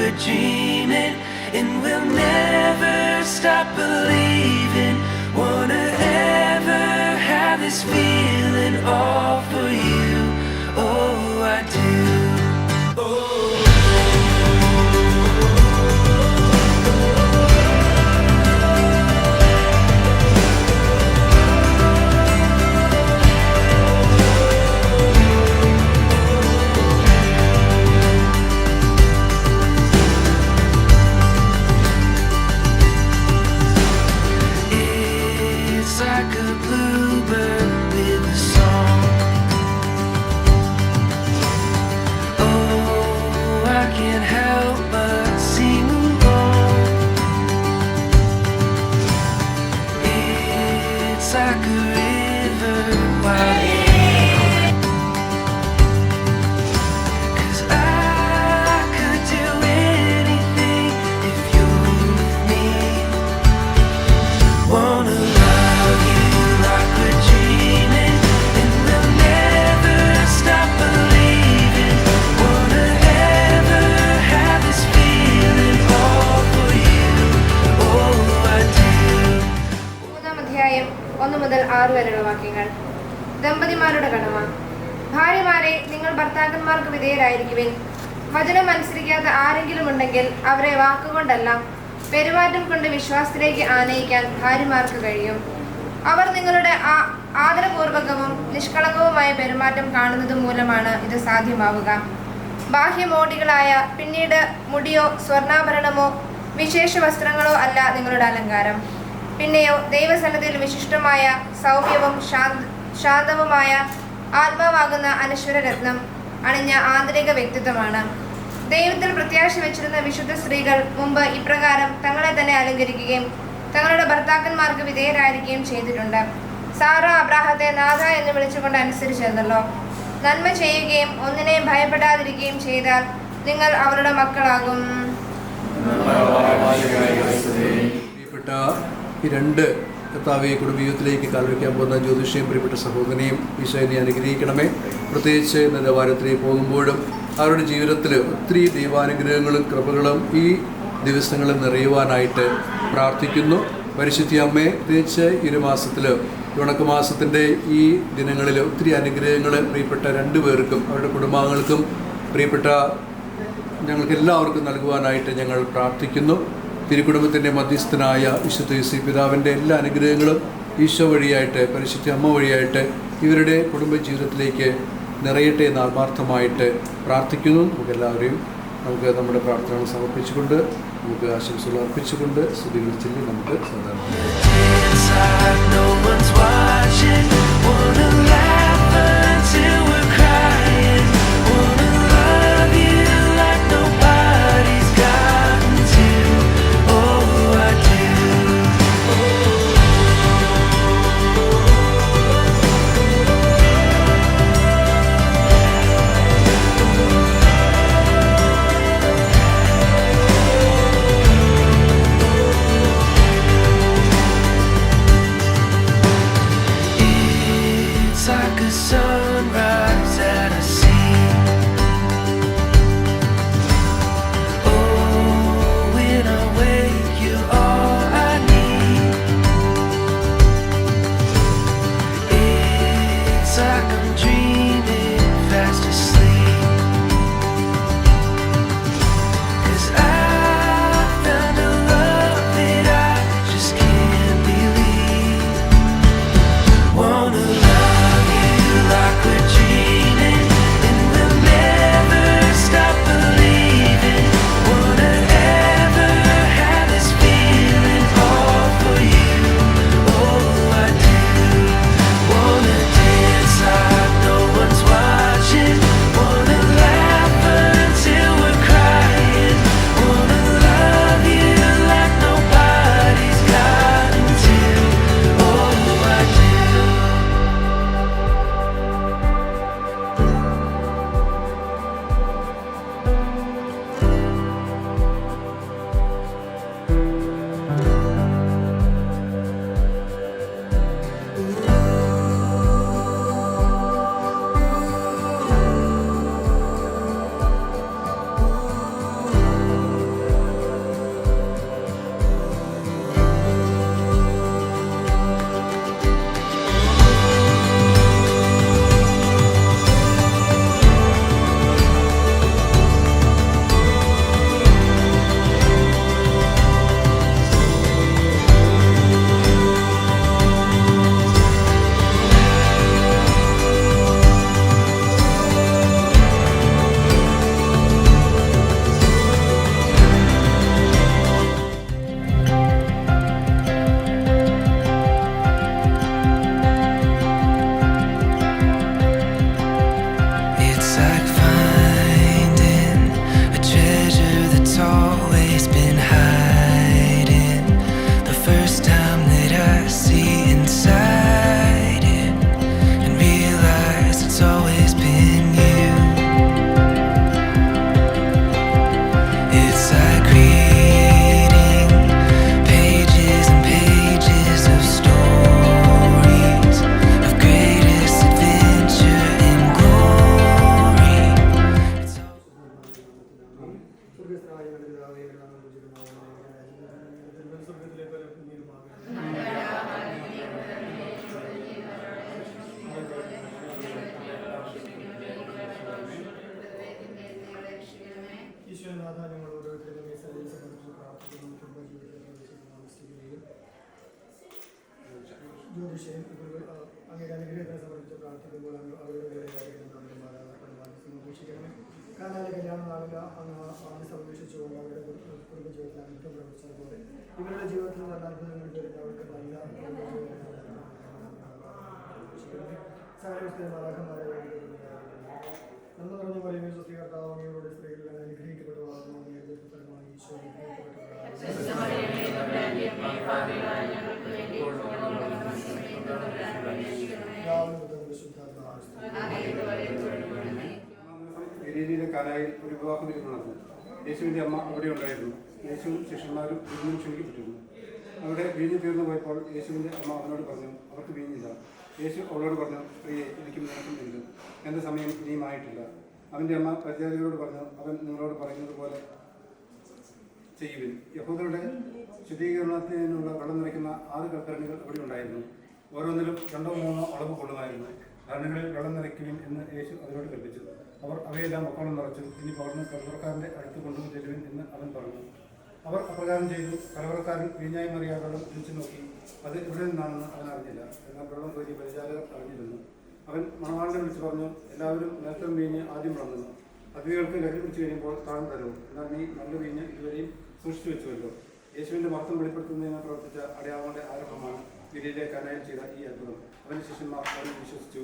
we're dreaming, and we'll never stop believing. Wanna ever have this feeling all for you. Oh, I do. Like a bluebird with a song. Oh, I can't help but sing along. It's like a river wild. 'Cause I could do anything if you're with me. Wanna അധ്യായം 1 മുതൽ 6 വരെയുള്ള വാക്യങ്ങൾ. ദമ്പതിമാരുടെ കടമ. ഭാര്യമാരെ, നിങ്ങൾ ഭർത്താക്കന്മാർക്ക് വിധേയരായിരിക്കുവിൻ. വചനം അനുസരിക്കാത്ത ആരെങ്കിലും ഉണ്ടെങ്കിൽ അവരെ വാക്കുകൊണ്ടല്ല, പെരുമാറ്റം കൊണ്ട് വിശ്വാസത്തിലേക്ക് ആനയിക്കാൻ ഭാര്യമാർക്ക് കഴിയും. അവർ നിങ്ങളുടെ ആദരപൂർവകവും നിഷ്കളങ്കവുമായ പെരുമാറ്റം കാണുന്നത് മൂലമാണ് ഇത് സാധ്യമാവുക. ബാഹ്യമോടികളായ, പിന്നീട് മുടിയോ സ്വർണ്ണാഭരണമോ വിശേഷ വസ്ത്രങ്ങളോ അല്ല നിങ്ങളുടെ അലങ്കാരം. പിന്നെയോ ദൈവസന്നിധിയിൽ വിശിഷ്ടമായ സൗമ്യവും ശാന്തവുമായ ആത്മാവാകുന്ന അനശ്വര രത്നം അണിഞ്ഞ ആന്തരിക വ്യക്തിത്വമാണ്. ദൈവത്തിൽ പ്രത്യാശ വെച്ചിരുന്ന വിശുദ്ധ സ്ത്രീകൾ മുമ്പ് ഇപ്രകാരം തങ്ങളെ തന്നെ അലങ്കരിക്കുകയും തങ്ങളുടെ ഭർത്താക്കന്മാർക്ക് വിധേയരായിരിക്കുകയും ചെയ്തിട്ടുണ്ട്. സാറ അബ്രാഹത്തെ നാഥ എന്ന് വിളിച്ചുകൊണ്ട് അനുസരിച്ചിരുന്നല്ലോ. നന്മ ചെയ്യുകയും ഒന്നിനെയും ഭയപ്പെടാതിരിക്കുകയും ചെയ്താൽ നിങ്ങൾ അവരുടെ മക്കളാകും. ഈ രണ്ട് കർത്താവെ കുടുംബീയത്തിലേക്ക് കാൽവയ്ക്കാൻ പോകുന്ന ജ്യോതിഷയും പ്രിയപ്പെട്ട സഹോദരനെയും ഈശോയെ അനുഗ്രഹിക്കണമേ. പ്രത്യേകിച്ച് ഇന്നത്തെ വാരത്തിലേക്ക് പോകുമ്പോഴും അവരുടെ ജീവിതത്തിൽ ഒത്തിരി ദൈവാനുഗ്രഹങ്ങളും കൃപകളും ഈ ദിവസങ്ങളിൽ നിറയുവാനായിട്ട് പ്രാർത്ഥിക്കുന്നു. പരിശുദ്ധി അമ്മയെ പ്രത്യേകിച്ച് ഈ ഒരു മാസത്തിൽ, ഉണക്കമാസത്തിൻ്റെ ഈ ദിനങ്ങളിൽ ഒത്തിരി അനുഗ്രഹങ്ങൾ പ്രിയപ്പെട്ട രണ്ടുപേർക്കും അവരുടെ കുടുംബാംഗങ്ങൾക്കും പ്രിയപ്പെട്ട ഞങ്ങൾക്ക് എല്ലാവർക്കും നൽകുവാനായിട്ട് ഞങ്ങൾ പ്രാർത്ഥിക്കുന്നു. തിരുക്കുടുംബത്തിൻ്റെ മധ്യസ്ഥനായ വിശുദ്ധ യേശു പിതാവിൻ്റെ എല്ലാ അനുഗ്രഹങ്ങളും ഈശോ വഴിയായിട്ട്, പരിശുദ്ധ അമ്മ വഴിയായിട്ട് ഇവരുടെ കുടുംബജീവിതത്തിലേക്ക് നിറയട്ടെ എന്ന് ആത്മാർത്ഥമായിട്ട് പ്രാർത്ഥിക്കുന്നു. നമുക്കെല്ലാവരെയും നമ്മുടെ പ്രാർത്ഥനകൾ സമർപ്പിച്ചുകൊണ്ട് നമുക്ക് ആശംസകൾ അർപ്പിച്ചുകൊണ്ട് സ്തുതികൾ ചൊല്ലി നമുക്ക് sunrise at a sea. Oh, when I wake, you're all I need. It's like I'm dreaming fast asleep. 'Cause I found a love that I just can't believe. Wanna love you like ജ്യോതിഷയും അങ്ങയുടെ അനുഗ്രഹത്തെ സംബന്ധിച്ച് പ്രാർത്ഥിക്കുമ്പോൾ അവരുടെ ഉപേക്ഷിക്കണമേ. കാനാലെ കല്യാണ നാളിൽ അങ്ങ് ആദ്യം സംരക്ഷിച്ചുകൊണ്ട് അവരുടെ കുടുംബ ജീവിതത്തിൽ അനുഗ്രഹം പ്രവർത്തിച്ചതുപോലെ ഇവരുടെ ജീവിതത്തിൽ നല്ല അത്ഭുതങ്ങൾ വരുന്ന അവർക്ക് നല്ല സകലവസ്ഥയും നാളകന്മാരെ നന്മ നിറഞ്ഞ പോലെ സ്വീകർത്താവ് അങ്ങയുടെ സ്ത്രീകളിൽ അനുഗ്രഹിക്കപ്പെട്ടതാകുന്നു. അങ്ങയുടെ പുത്രനുമായി ഈശോ ഗലീലയിലെ കാനായിൽ ഒരു വിവാഹ വിരുന്ന് നടന്നു. യേശുവിൻ്റെ അമ്മ അവിടെ ഉണ്ടായിരുന്നു. യേശുവും ശിഷ്യന്മാരും വീഞ്ഞും ക്ഷണിക്കപ്പെട്ടിരുന്നു. അവിടെ വീഞ്ഞ് തീർന്നു പോയപ്പോൾ യേശുവിൻ്റെ അമ്മ അവനോട് പറഞ്ഞു, അവർക്ക് വീഞ്ഞില്ല. യേശു അവളോട് പറഞ്ഞു, സ്ത്രീയെ, എനിക്കും നിനക്കും എന്ത്? എൻ്റെ സമയം ഇനിയും ആയിട്ടില്ല. അവൻ്റെ അമ്മ പരിചാരികളോട് പറഞ്ഞു, അവൻ നിങ്ങളോട് പറയുന്നത് പോലെ ചെയ്യുവിൻ. യഹൂദരുടെ ശുദ്ധീകരണത്തിനുള്ള വെള്ളം നിറയ്ക്കുന്ന 6 കൽഭരണികൾ അവിടെ ഉണ്ടായിരുന്നു. ഓരോന്നിലും 2 or 3 അളവ് കൊള്ളുമായിരുന്നു. ഭരണികളിൽ വെള്ളം നിറയ്ക്കുവിൻ എന്ന് യേശു അവരോട് കൽപ്പിച്ചു. അവർ അവയെല്ലാം പൊക്കോളം നിറച്ചു. ഇനി പകർന്ന് കലവറക്കാരൻ്റെ അടുത്ത് കൊണ്ടുപോയി ചെല്ലുവിൻ എന്ന് അവൻ പറഞ്ഞു. അവർ അപ്രകാരം ചെയ്തു. കലവറക്കാരൻ വീഞ്ഞായി മാറിയ വെള്ളം കുടിച്ചു നോക്കി. അത് എവിടെ നിന്നാണെന്ന് അവൻ അറിഞ്ഞില്ല. എന്നാൽ വെള്ളം കോരി പരിചാരകർ അറിഞ്ഞിരുന്നു. അവൻ മണവാളിനെ വിളിച്ചു പറഞ്ഞു, എല്ലാവരും നേരത്തെ വീഞ്ഞ് ആദ്യം വിളങ്ങുന്നു. അതിഥികൾക്ക് ലഹരി പിടിച്ചു കഴിയുമ്പോൾ താഴ്ന്നു തരവും. എന്നാൽ നീ നല്ല വീഞ്ഞ് ഇതുവരെയും സൂക്ഷിച്ചു വെച്ചുവല്ലോ. യേശുവിൻ്റെ മഹത്വം വെളിപ്പെടുത്തുന്നതിന് പ്രവർത്തിച്ച അടയാളങ്ങളുടെ ആരംഭമാണ് ഗലീലയിലെ കാനായിൽ ചെയ്ത ഈ അത്ഭുതം. അവൻ്റെ ശിഷ്യന്മാർ അവനെ വിശ്വസിച്ചു.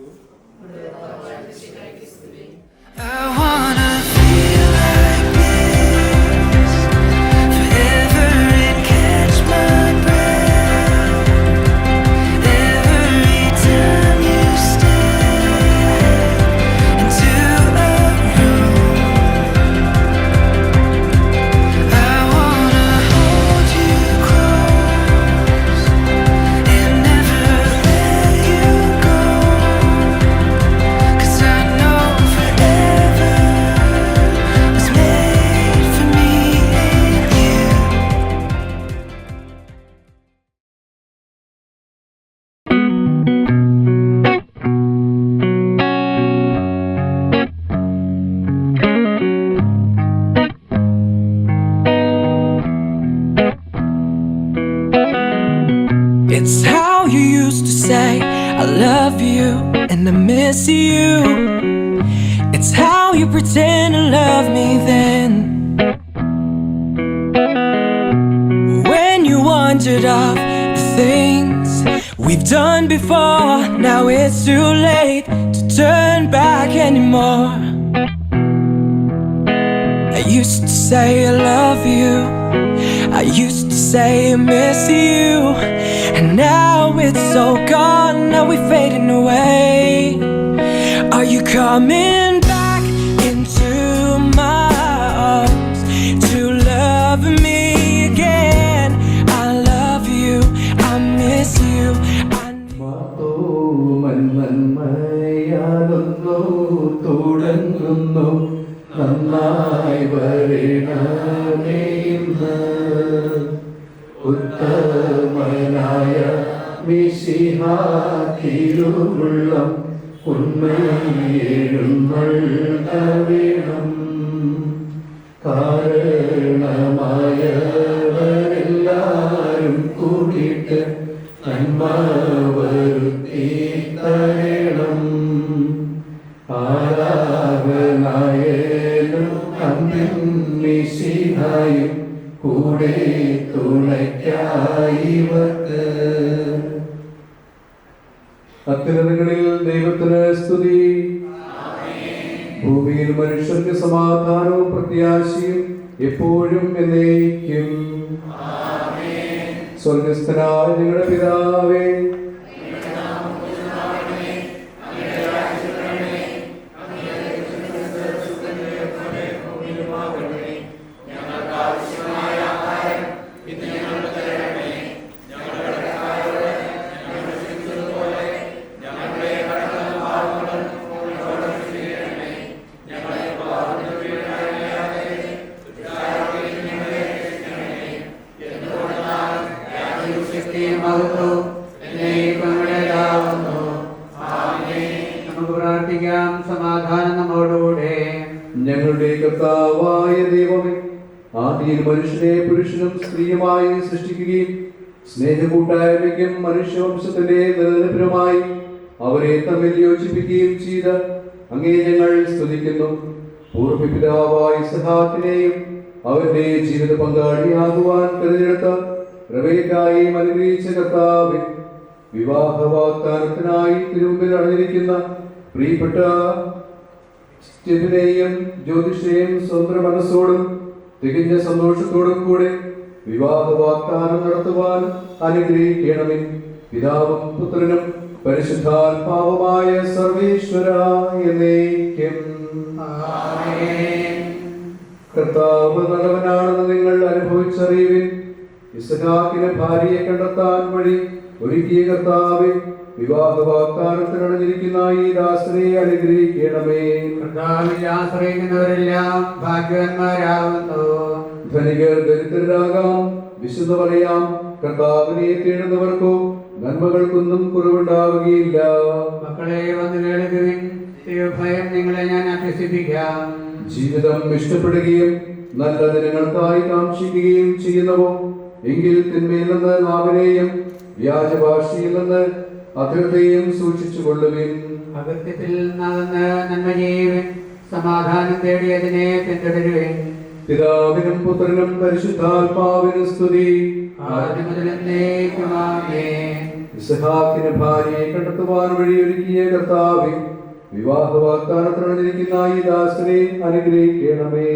I wanna feel like this forever and catch my breath every time you step into a room. I wanna hold you close and never let you go, 'cause I know forever was made for me and you. It's how you used to say I love you and I miss you. It's how you pretend to love me then. When you wandered off the things we've done before, now it's too late to turn back anymore. I used to say I love you, I used to say I miss you, and now it's all gone, now we're fading away. Are you coming back into my arms to love me again? I love you, I miss you, നന്മയാകുന്നു തുടങ്ങുന്നു നന്നായി വരണമേ ഇന്ന്. ഉത്തമനായ മിശിഹാ തിരുവുള്ളം ഉണ്മയെഴുന്നള്ളവേണം. കാരണമായവരെല്ലാരും കൂടിയിട്ട് നന്മ വരുത്തി തരണം. ആരാധനായാലും അന്തിൻ മിശിഹായും കൂടെ തുണയ്ക്കായിവർക്ക്. അത്യുന്നതങ്ങളിൽ ദൈവത്തിന് സ്തുതി. ഭൂമിയിൽ മനുഷ്യർക്ക് സമാധാനവും പ്രത്യാശയും എപ്പോഴും എന്നേക്കും. സ്വർഗസ്ഥനായ ഞങ്ങളുടെ പിതാവേ, നമുക്ക് പ്രാർത്ഥിക്കാം. സമാധാനം നമ്മോടുകൂടെ. ഞങ്ങളുടെ കർത്താവായ ദൈവമേ, ആദിയിൽ മനുഷ്യനെ പുരുഷനും സ്ത്രീയുമായി സൃഷ്ടിക്കുകയും സ്നേഹകൂട്ടായ്മയ്ക്കും മനുഷ്യവംശത്തിന്റെ നിലനിൽപ്പിനുമായി അവരെ തമ്മിൽ യോജിപ്പിക്കുകയും ചെയ്ത അങ്ങേ ഞങ്ങൾ സ്തുതിക്കുന്നു. പൂർവ്വപിതാവായ ഇസ്ഹാക്കിനെയും അവന്റെ ജീവിത പങ്കാളിയാകുവാൻ തിരഞ്ഞെടുത്ത റബേക്കായെയും അനുഗ്രഹിച്ച കർത്താവേ, വിവാഹ വാഗ്ദാനത്തിനായി തിരുമുമ്പിൽ അണിഞ്ഞിരിക്കുന്ന പ്രിയപ്പെട്ട സ്റ്റെഫിനെയും ജ്യോതിഷയെയും സ്വന്തം മനസ്സോടും തികഞ്ഞ സന്തോഷത്തോടും കൂടെ വിവാഹ വാഗ്ദാനം നടത്തുവാൻ അനുഗ്രഹിക്കണമേ. പിതാവും പുത്രനും പരിശുദ്ധാത്മാവുമായ സർവേശ്വര എന്നേക്കും കർത്താവ് നല്ലവനാണെന്ന് നിങ്ങൾ അനുഭവിച്ചറിയുവിൻ. ഇസ്ഹാക്കിന് ഭാര്യയെ കണ്ടെത്താൻ വഴി ഒരുക്കിയ കർത്താവേ, വിവാഹ വാഗ്ദാനത്തിനടഞ്ഞിരിക്കുന്ന ഈ ദാസനെ അനുഗ്രഹിക്കണമേ. കർത്താവിൽ ആശ്രയിക്കുന്നവരെല്ലാം ഭാഗ്യവാന്മാരാകുന്നു. ധനികർ ദരിദ്രരാകാം, വിശുദ്ധ പറയാം, കർത്താവിനെ തേടുന്നവർക്കോ നന്മകൾക്കൊന്നും കുറവുണ്ടാവുകയില്ല. മക്കളെ വന്ന് കേൾക്കുവിൻ, ദൈവഭയം നിങ്ങളെ ഞാൻ അഭ്യസിപ്പിക്കാം. ജീവിതം ഇഷ്ടപ്പെടുകയും നല്ല ദിനങ്ങൾക്കായി കാക്ഷിക്കുകയും ചെയ്യുന്നവോ എങ്കിൽ തിന്മയിൽ നിന്ന് നാവിനെയും വ്യാജഭാഷയിൽ നിന്ന് അധൃതയും സൂക്ഷിച്ചു കൊള്ളുവിൻ. അകത്യത്തിൽ നടന്ന് നന്മ ചെയ്യുവിൻ, സമാധാനം തേടി അതിനെ പിന്തുടരുവിൻ. പിതാവിനും പുത്രനും പരിശുദ്ധാത്മാവിനും സ്തുതി. ആദ്യം മുതൽ എന്നേക്കും ആമേൻ. ഇസ്ഹാക്കിന് ഭാര്യയെ കണ്ടെത്തുവാൻ വഴിയൊരുക്കിയ കർത്താവേ, വിവാഹ വാഗ്ദാനത്തിനടഞ്ഞിരിക്കുന്ന ഈ ദാസനെ അനുഗ്രഹിക്കണമേ.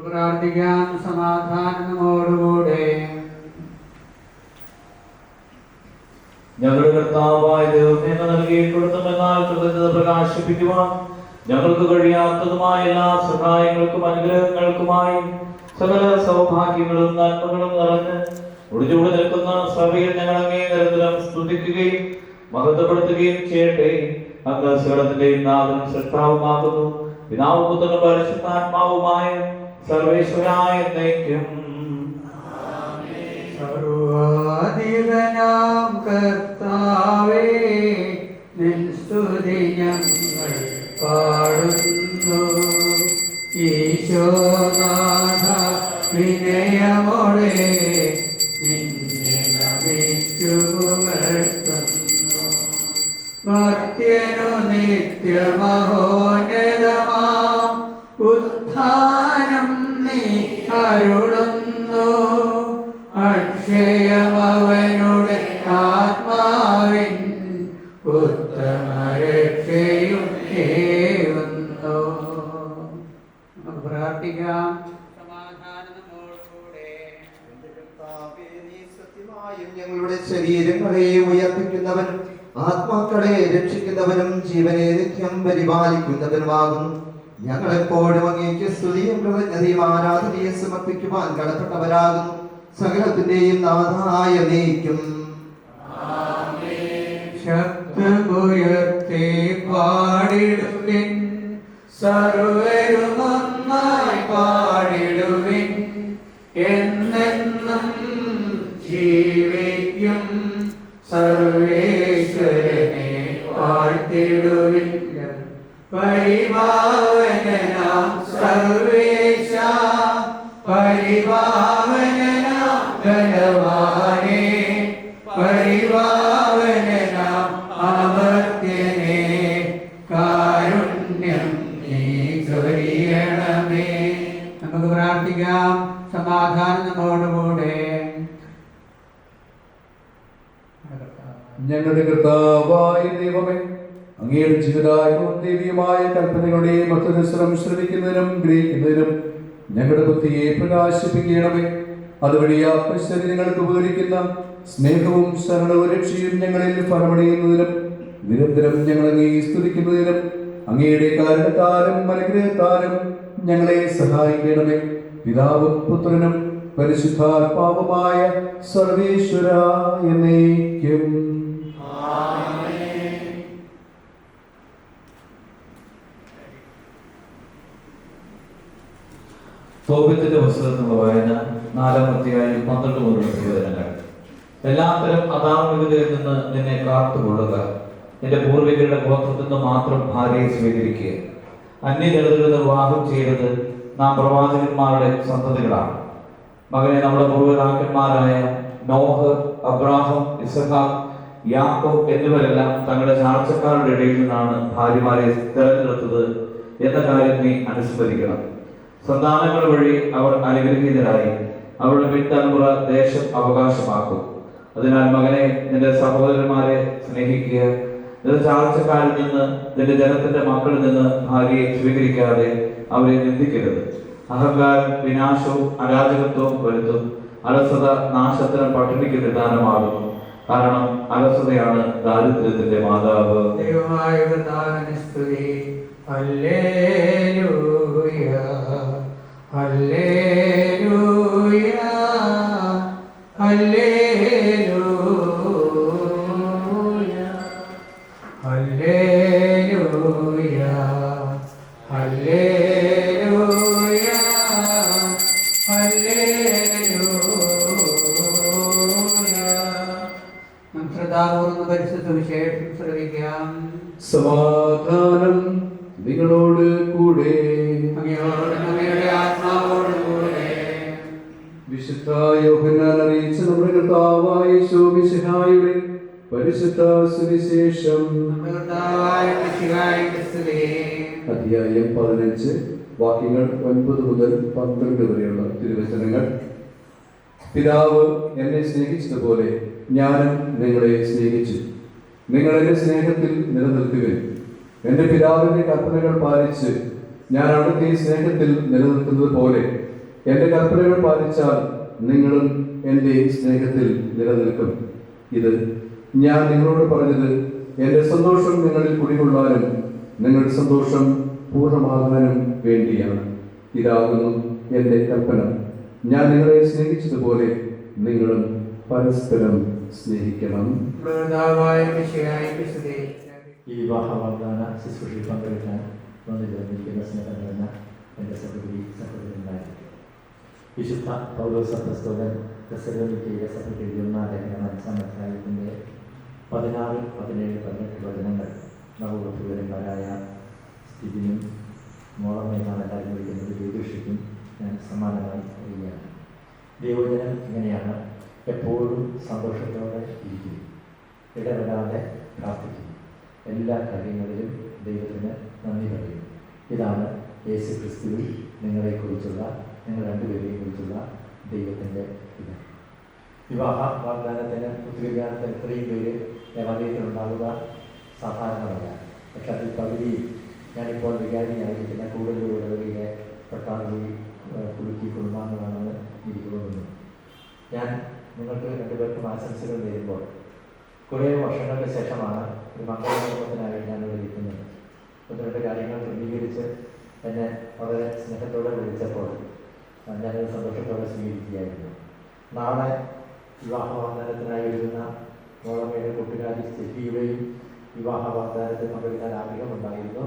പ്രാർത്ഥിക്കാം. സമാധാനം നമ്മോടുകൂടെ. ഞങ്ങളുടെ കർത്താവായ ദൈവമേ, നൽകിയിട്ടുള്ളതുമെന്നാൽ കൃതജ്ഞത പ്രകാശിപ്പിക്കുവാൻ ഞങ്ങൾക്ക് കഴിയാത്തതുമായ എല്ലാ സഹായങ്ങൾക്കും അനുഗ്രഹങ്ങൾക്കുമായി സകല സൗഭാഗ്യങ്ങളും നന്മകളും നിറഞ്ഞ് ഒടിച്ചുകൂടി നിൽക്കുന്ന സഭയിൽ ഞങ്ങൾ അങ്ങേ നിരന്തരം സ്തുതിക്കുകയും മഹത്വപ്പെടുത്തുകയും ചെയ്യട്ടെ. അങ്ങ് സകലത്തിന്റെയും നാഥനും സൃഷ്ടാവുമാകുന്നു. പിതാവും പുത്രനും പരിശുദ്ധാത്മാവുമായ സർവേശ്വരായ എന്നേക്കും. സർവാധിപനാം കർത്താവേ, നിൻ സ്തുതി ഞങ്ങൾ പാടുന്നു. ഈശോനാഥ വിനയമോടെ നിന്നെ നമിച്ചുപുകഴ്ത്തുന്നു. മർത്യനു നിത്യമഹോന്നതമാം ഉത്ഥാനം നീ അരുളുന്നു. അക്ഷയമവനുടെ ആത്മാവിൻ ഉത്തമരക്ഷയും ഏകുന്നു. നമുക്ക് പ്രാർത്ഥിക്കാം. ഞങ്ങളുടെ ശരീരങ്ങളെയും ഉയർപ്പിക്കുന്നവനും ആത്മാക്കളെ രക്ഷിക്കുന്നവനും ജീവനെ നിത്യം പരിപാലിക്കുന്നവനുമാകുന്നു. ഞങ്ങളെപ്പോഴും അങ്ങേക്ക് സ്തുതിയും കൃതജ്ഞതയും ആരാധനയും സമർപ്പിക്കുവാൻ കടപ്പെട്ടവരാകുന്നു. സകലത്തിന്റെയും നാഥായ നീക്കും ശബ്ദമുയർത്തി പാടിടുവിൻ, സർവരും ഒന്നായി പാടിടുവിൻ. എന്നെന്നും ജീവിക്കും സർവേശ്വരനെ വാഴ്ത്തിടുവിൻ. പരിപാവനാം സർവേശ, പരിപാവനാം ധനവാനേ, പരിപാവനാം അമർത്യനേ, കാരുണ്യം നീ ചൊരിയണമേ. നമുക്ക് പ്രാർത്ഥിക്കാം. സമാധാനം നമ്മോടുകൂടെ. ഞങ്ങളുടെ കർത്താവായ ദൈവമേ, അങ്ങയുടെ ജീവിതായവും ദൈവീയമായ കൽപ്പനകളുടെ മധുരസ്വരം ശ്രമിക്കുന്നതിനും ഗ്രഹിക്കുന്നതിനും ഞങ്ങളുടെ ബുദ്ധിയെ പ്രകാശിപ്പിക്കണമേ. അതുവഴി ആത്മശരീരങ്ങൾക്ക് ഉപകരിക്കുന്ന സ്നേഹവും ശരണവും രക്ഷയും ഞങ്ങളിൽ ഫലമണിയുന്നതിനും നിരന്തരം ഞങ്ങൾ അങ്ങേ സ്തുതിക്കുന്നതിനും അങ്ങയുടെ കാരണത്താലും അനുഗ്രഹത്താലും ഞങ്ങളെ സഹായിക്കണമേ. പിതാവും പുത്രനും പരിശുദ്ധാത്മാവുമായ സർവേശ്വര എന്നേക്കും. തോബിത്തിന്റെ പുസ്തകത്തിലുള്ള വായന 4-ാം അധ്യായം 12 മുതലുള്ള തിരുവചനങ്ങൾ. എല്ലാത്തരം അധാർമികതയിൽ നിന്ന് നിന്നെ കാത്തുകൊള്ളുക. നിന്റെ പൂർവികരുടെ ഗോത്രത്തിൽ നിന്ന് മാത്രം ഭാര്യയെ സ്വീകരിക്കുക. അന്യജനതകളിൽ വിവാഹം ചെയ്തത് നാം പ്രവാചകന്മാരുടെ സന്തതികളാണ്. മകനെ, നമ്മുടെ പൂർവ്വപിതാക്കന്മാരായ നോഹ്, അബ്രാഹം, ഇസഹാക്ക്, യാക്കോബ് എന്നിവരെല്ലാം തങ്ങളുടെ ചാർച്ചക്കാരുടെ ഇടയിൽ നിന്നാണ് ഭാര്യമാരെ തെരഞ്ഞെടുത്തത് എന്ന കാര്യം നീ അനുസ്മരിക്കണം. സന്താനങ്ങൾ വഴി അവർ അനുഗ്രഹീതരായി അവരുടെ പിൻതലമുറ ദേശം അവകാശമാക്കും. അതിനാൽ മകനെ, നിന്റെ സഹോദരന്മാരെ സ്നേഹിക്കുക. നിന്റെ ചാർച്ചക്കാരിൽ നിന്ന്, നിന്റെ ജനത്തിന്റെ മക്കളിൽ നിന്ന് ഭാര്യയെ സ്വീകരിക്കാതെ അവരെ നിന്ദിക്കരുത്. അഹങ്കാരം വിനാശവും അരാജകത്വവും വരുത്തും. അലസത നാശത്തിന് പട്ടിണിക്ക് നിദാനമാകുന്നു. കാരണം അലസതയാണ് ദാരിദ്ര്യത്തിന്റെ മാതാവ്. ദൈവമായ കർത്താവിന് സ്തുതി. Hallelujah, hallelujah, hallelujah, hallelujah, hallelujah, hallelujah. നാം ശ്രദ്ധാപൂർവ്വം പരിശുദ്ധ വിശേഷം ശ്രവിക്കാം. സമാധാനം നിങ്ങളോട് കൂടെ. അങ്ങയോടും അങ്ങയുടെ ആത്മാവോടും കൂടെ. വിശുദ്ധ യോഹന്നാൻ അറിയിച്ച നമ്മുടെ കർത്താവായ യേശു മിശിഹായുടെ പരിശുദ്ധ സുവിശേഷം. നമ്മുടെ കർത്താവായ മിശിഹായ്ക്ക് സ്തുതി. അധ്യായം 15 വാക്യങ്ങൾ 9 മുതൽ 12 വരെയുള്ള തിരുവചനങ്ങൾ. പിതാവ് എന്നെ സ്നേഹിച്ചതുപോലെ ഞാനും നിങ്ങളെ സ്നേഹിച്ചു. നിങ്ങൾ എൻ്റെ സ്നേഹത്തിൽ നിലനിൽക്കുകയും എൻ്റെ പിതാവിൻ്റെ കൽപ്പനകൾ പാലിച്ച് ഞാൻ അവിടുത്തെ സ്നേഹത്തിൽ നിലനിൽക്കുന്നത് പോലെ എൻ്റെ കൽപ്പനകൾ പാലിച്ചാൽ നിങ്ങളും എൻ്റെ സ്നേഹത്തിൽ നിലനിൽക്കും. ഇത് ഞാൻ നിങ്ങളോട് പറഞ്ഞത് എൻ്റെ സന്തോഷം നിങ്ങളിൽ കുടികൊള്ളാനും നിങ്ങളുടെ സന്തോഷം പൂർണ്ണമാകാനും വേണ്ടിയാണ്. ഇതാകുന്നു എൻ്റെ കൽപ്പന, ഞാൻ നിങ്ങളെ സ്നേഹിച്ചതുപോലെ നിങ്ങളും പരസ്പരം സ്നേഹിക്കണം. കർത്താവായ മിശിഹായ്ക്ക് സ്തുതി. ഈ വിവാഹ വാഗ്ദാന ശുശ്രൂഷയിൽ പങ്കെടുക്കാൻ വന്നിരിക്കുന്ന സ്നേഹം നിറഞ്ഞ എൻ്റെ സഹോദരന്മാരായിരിക്കും. വിശുദ്ധ പൗലോസ് അപ്പോസ്തലൻ തെസ്സലോനിക്കയിലെ സഭയ്ക്ക് എഴുതുന്ന ലേഖനം 5-ാം അധ്യായത്തിൻ്റെ 16, 17, 18 വചനങ്ങൾ നവവധൂവരന്മാരായ സ്ഥിതിനും മോളമേന്നാണ് എല്ലാവരും വിളിക്കുന്നത് ജ്യോതിഷിക്കും ഞാൻ സമാനമായി അറിയുകയാണ്. ദൈവജനം ഇങ്ങനെയാണ്: എപ്പോഴും സന്തോഷത്തോടെ ഇരിക്കും, ഇടപെടാതെ പ്രാർത്ഥിക്കും, എല്ലാ കാര്യങ്ങളിലും ദൈവത്തിന് നന്ദി പറയും. ഇതാണ് യേശു ക്രിസ്തുവിൽ നിങ്ങളെക്കുറിച്ചുള്ള, നിങ്ങൾ രണ്ടുപേരെയും കുറിച്ചുള്ള ദൈവത്തിൻ്റെ ഇത്. വിവാഹ വാഗ്ദാനത്തിന് ഒത്തുവിജ്ഞാനത്തിന് ഇത്രയും പേര് ദേവാലയത്തിലുണ്ടാവുക സാധാരണമല്ല. പക്ഷെ അതിൽ പകുതിയും ഞാനിപ്പോൾ വികാരിയായിരിക്കുന്ന കൂടുതലുള്ളവരെ പട്ടാളി കുടുക്കി കുടുംബാംഗമാണെന്ന് എനിക്ക് തോന്നുന്നു. ഞാൻ നിങ്ങൾക്ക് രണ്ടുപേർക്കും ആശംസകൾ നേരുമ്പോൾ കുറേ വർഷങ്ങൾക്ക് ശേഷമാണ് ഒരു മംഗളകർമ്മത്തിനായി ഞാനിവിടെ ഇരിക്കുന്നത്. 1-2 കാര്യങ്ങൾ ക്രമീകരിച്ച് എന്നെ വളരെ സ്നേഹത്തോടെ വിളിച്ചപ്പോൾ ഞാനത് സന്തോഷത്തോടെ സ്വീകരിക്കുകയായിരുന്നു. നാളെ വിവാഹ വാഗ്ദാനത്തിനായി എഴുതുന്ന മോളമ്മയുടെ കൂട്ടുകാരി സ്റ്റെഫിയുടെയും വിവാഹ വാഗ്ദാനത്തിൽ പങ്കെടുക്കാൻ ആഗ്രഹമുണ്ടായിരുന്നു.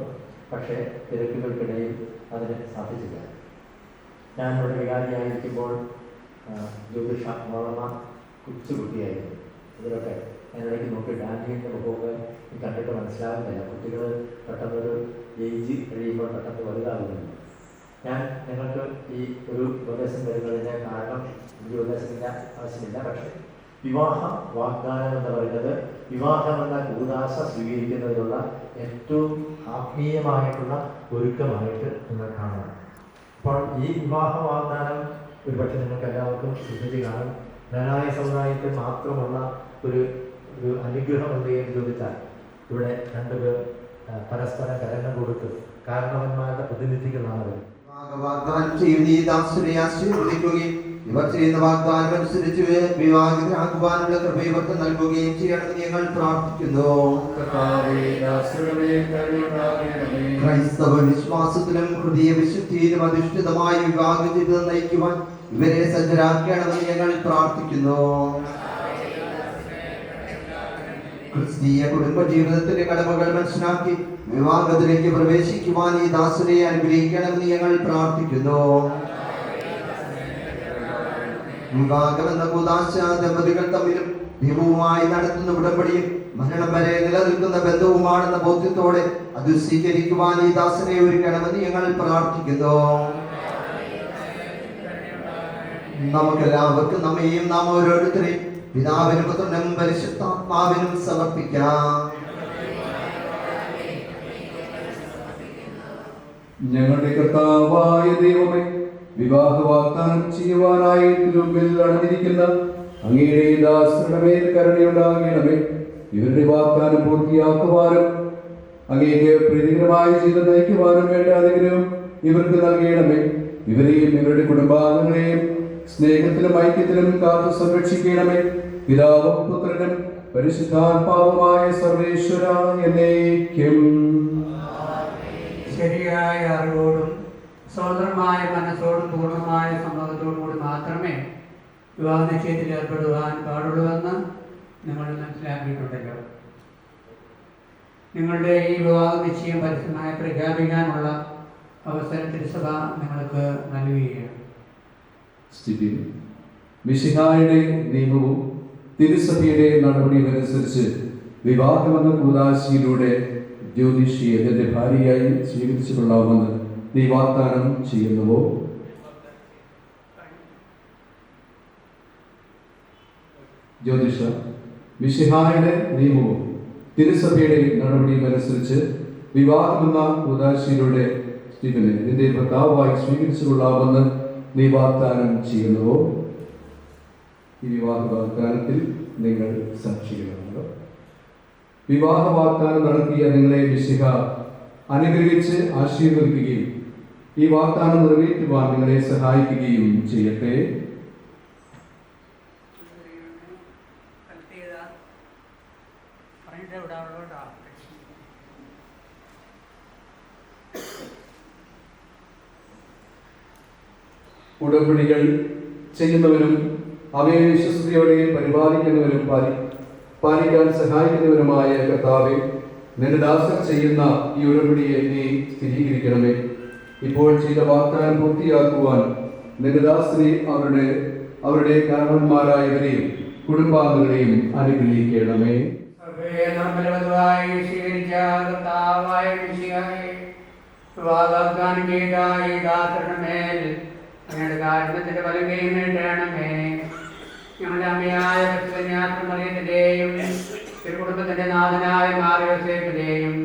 പക്ഷേ തിരക്കുകൾക്കിടയിൽ അതിന് സാധിച്ചില്ല. ഞാൻ ഇവിടെ വികാരിയായിരിക്കുമ്പോൾ ജ്യോതിഷ മോളമ്മ കൊച്ചുകുട്ടിയായിരുന്നു. ഇതിലൊക്കെ ഞാനിടയ്ക്ക് നോക്കി ഡാനിയലിൻ്റെ മുഖമൊക്കെ കണ്ടിട്ട് മനസ്സിലാകുന്നില്ല. കുട്ടികൾ പെട്ടെന്നൊരു ഏജ് കഴിയുമ്പോൾ പെട്ടെന്ന് വലുതാകുന്നില്ല. ഞാൻ നിങ്ങൾക്ക് ഈ ഒരു ഉപദേശം തരുന്നതിന് കാരണം ഈ ഉപദേശത്തിൻ്റെ ആവശ്യമില്ല. പക്ഷേ വിവാഹ വാഗ്ദാനം എന്ന് പറയുന്നത് വിവാഹമെന്ന കൂദാശ സ്വീകരിക്കുന്നതിനുള്ള ഏറ്റവും ആത്മീയമായിട്ടുള്ള ഒരുക്കമായിട്ട് നിങ്ങൾ കാണണം. അപ്പോൾ ഈ വിവാഹ വാഗ്ദാനം ഒരുപക്ഷെ നിങ്ങൾക്ക് എല്ലാവർക്കും ശ്രദ്ധിച്ച് കാണും. ധനായ സമുദായത്തിൽ മാത്രമുള്ള ഒരു അനുഗ്രഹം എന്തെങ്കിലും ചോദിച്ചാൽ ഇവിടെ രണ്ടുപേർ പരസ്പരം കരങ്ങൾ കൊടുത്ത് കാരണവന്മാരുടെ പ്രതിനിധികളാണ്. വാഗ്ദാനം ചെയ്യുന്ന ഈ ദാസരെ ആശീർവദിക്കുകയും ഇവർ ചെയ്യുന്ന വാഗ്ദാനം അനുസരിച്ച് വിവാഹിതരാകുവാനുള്ള കൃപ ഇവർക്ക് നൽകുകയും ചെയ്യണമെന്ന് ഞങ്ങൾ പ്രാർത്ഥിക്കുന്നു. ക്രൈസ്തവ വിശ്വാസത്തിലും ഹൃദയ വിശുദ്ധിയിലും അധിഷ്ഠിതമായ വിവാഹ ജീവിതം നയിക്കുവാൻ ഇവരെ സജ്ജരാക്കണമെന്ന് ഞങ്ങൾ പ്രാർത്ഥിക്കുന്നു. ക്രിസ്തീയ കുടുംബ ജീവിതത്തിന്റെ കടമകൾ മനസ്സിലാക്കി വിവാഹത്തിലേക്ക് പ്രവേശിക്കുവാൻ ഈ ദാസരെ അനുഗ്രഹിക്കണമെന്ന് ഞങ്ങൾ പ്രാർത്ഥിക്കുന്നു. വിവാഹം എന്ന കൂദാശ ദമ്പതികൾ തമ്മിലും ദൈവവുമായി നടത്തുന്ന ഉടമ്പടിയും മരണം വരെ നിലനിൽക്കുന്ന ബന്ധവുമാണെന്ന ബോധ്യത്തോടെ അത് സ്വീകരിക്കുവാൻ ഈ ദാസനെ ഒരുക്കണമെന്ന് ഞങ്ങൾ പ്രാർത്ഥിക്കുന്നു. നമുക്കെല്ലാവർക്കും നമ്മയും നാം ഓരോരുത്തരെയും പിതാവിനും പുത്രനും പരിശുദ്ധാത്മാവിനും സമർപ്പിക്കാം. ഞങ്ങളുടെ കർത്താവായ ദൈവമേ, വിവാഹ വാഗ്ദാനം ചെയ്യുവാനായി തിരുമുമ്പിൽ അണഞ്ഞിരിക്കുന്ന അങ്ങയുടെ ദാസരുടെ മേൽ കരുണയുണ്ടാകണമേ. ഇവരുടെ വാഗ്ദാനം പൂർത്തിയാക്കുവാനും അങ്ങേക്ക് പ്രീതികരമായ ജീവിതം നയിക്കുവാനും വേണ്ട അനുഗ്രഹം ഇവർക്ക് നൽകണമേ. ഇവരെയും ഇവരുടെ കുടുംബാംഗങ്ങളെയും സ്നേഹത്തിലും ഐക്യത്തിലും കാത്തു സംരക്ഷിക്കണമേ. പിതാവും പുത്രനും പരിശുദ്ധാത്മാവുമായ സർവേശ്വര എന്നേക്കും. ശരിയായ അറിവോടും സ്വതന്ത്രമായ മനസ്സോടും പൂർണ്ണമായ സമ്മതത്തോടും കൂടി മാത്രമേ വിവാഹ നിശ്ചയത്തിൽ ഏർപ്പെടുവാൻ പാടുള്ളൂവെന്ന് നിങ്ങൾ മനസ്സിലാക്കിയിട്ടുണ്ടല്ലോ. നിങ്ങളുടെ ഈ വിവാഹ നിശ്ചയം പരസ്യമായി പ്രഖ്യാപിക്കാനുള്ള അവസരം തിരുസഭ നിങ്ങൾക്ക് നൽകുകയാണ്. സ്ഥിതി മിശിഹായുടെ നിയമവും തിരുസഭയുടെ നടപടിയുമനുസരിച്ച് വിവാഹമെന്ന കൂദാശയിലൂടെ ജ്യോതിഷിയെ തന്റെ ഭാര്യയായി സ്വീകരിച്ചു കൊള്ളാമെന്ന് നീ വാഗ്ദാനം ചെയ്യുന്നുവോ? ജ്യോതിഷ, മിശിഹായുടെ നിയമവും തിരുസഭയുടെ നടപടിയുമനുസരിച്ച് വിവാഹമെന്ന കൂദാശയിലൂടെ സ്റ്റീഫനെ നിന്റെ ഭർത്താവായി സ്വീകരിച്ചു കൊള്ളാമെന്ന് നീ വാഗ്ദാനം ചെയ്യുന്നുവോ? ഈ വിവാഹ വാഗ്ദാനത്തിൽ നിങ്ങൾ സാക്ഷികളുണ്ടോ? വിവാഹ വാഗ്ദാനം നടത്തിയ നിങ്ങളെ മിശിഹ അനുഗ്രഹിച്ച് ആശീർവദിക്കുകയും ഈ വാഗ്ദാനം നിറവേറ്റുവാൻ നിങ്ങളെ സഹായിക്കുകയും ചെയ്യട്ടെ. ഉടമ്പടികൾ ചെയ്യുന്നവനും അവയെ വിശ്വസ്തയോടെ പരിപാലിക്കുന്നവനും പാലിക്കാൻ സഹായിക്കുന്നവനുമായ കർത്താവേ, നിന്റെ ദാസർ ചെയ്യുന്ന ഈ ഉടമ്പടിയെ നീ സ്ഥിരീകരിക്കണമേ. ഇപ്പോൾ ചെയ്ത വാഗ്ദാനം പൂർത്തിയാക്കുവാൻ നിന്റെ ദാസനെ അവരുടെ കാരണന്മാരായവരെയും കുടുംബാംഗങ്ങളെയും അനുഗ്രഹിക്കണമേ. അങ്ങയുടെ കാരുണ്യത്തിന്റെ വലങ്കയും നേടണമേ. ഞങ്ങളുടെ അമ്മയായ മറിയത്തിന്റെയും തിരുകുടുംബത്തിന്റെ നാഥനായ മാറിയോസേഫിന്റെയും